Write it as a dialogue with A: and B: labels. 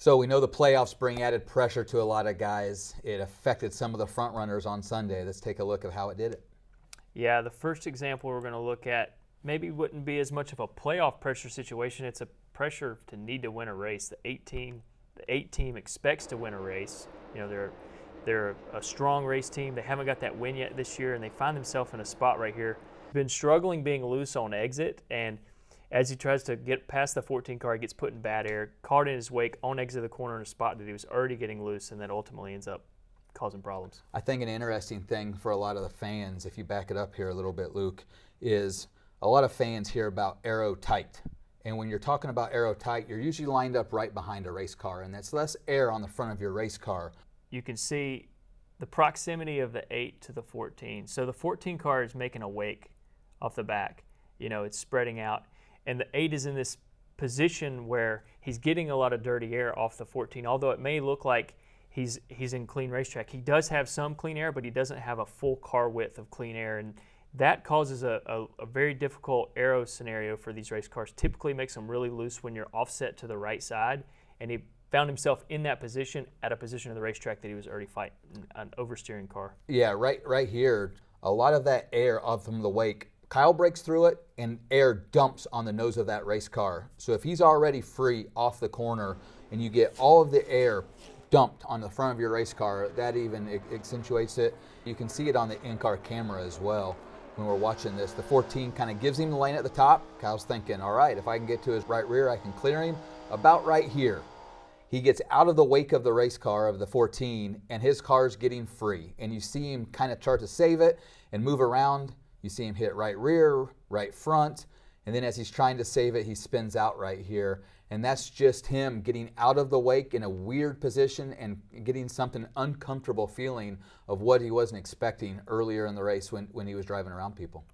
A: So we know the playoffs bring added pressure to a lot of guys. It affected some of the front runners on Sunday. Let's take a look at how it did it.
B: Yeah, the first example we're going to look at maybe wouldn't be as much of a playoff pressure situation. It's a pressure to need to win a race. The eight team expects to win a race. You know, they're a strong race team. They haven't got that win yet this year, and they find themselves in a spot right here. Been struggling being loose on exit, and as he tries to get past the 14 car, he gets put in bad air, caught in his wake on exit of the corner in a spot that he was already getting loose, and that ultimately ends up causing problems.
A: I think an interesting thing for a lot of the fans, if you back it up here a little bit, Luke, is a lot of fans hear about aero tight. And when you're talking about aero tight, you're usually lined up right behind a race car, and that's less air on the front of your race car.
B: You can see the proximity of the 8 to the 14. So the 14 car is making a wake off the back. You know, it's spreading out. And the 8 is in this position where he's getting a lot of dirty air off the 14. Although it may look like he's in clean racetrack, he does have some clean air, but he doesn't have a full car width of clean air. And that causes a very difficult aero scenario for these race cars. Typically makes them really loose when you're offset to the right side. And he found himself in that position at a position of the racetrack that he was already fighting an oversteering car.
A: Yeah, right here, a lot of that air up from the wake, Kyle breaks through it and air dumps on the nose of that race car. So if he's already free off the corner and you get all of the air dumped on the front of your race car, that even accentuates it. You can see it on the in-car camera as well when we're watching this. The 14 kind of gives him the lane at the top. Kyle's thinking, all right, if I can get to his right rear, I can clear him. About right here, he gets out of the wake of the race car of the 14 and his car's getting free. And you see him kind of try to save it and move around. You see him hit right rear, right front, and then as he's trying to save it, he spins out right here. And that's just him getting out of the wake in a weird position and getting something uncomfortable feeling of what he wasn't expecting earlier in the race when he was driving around people.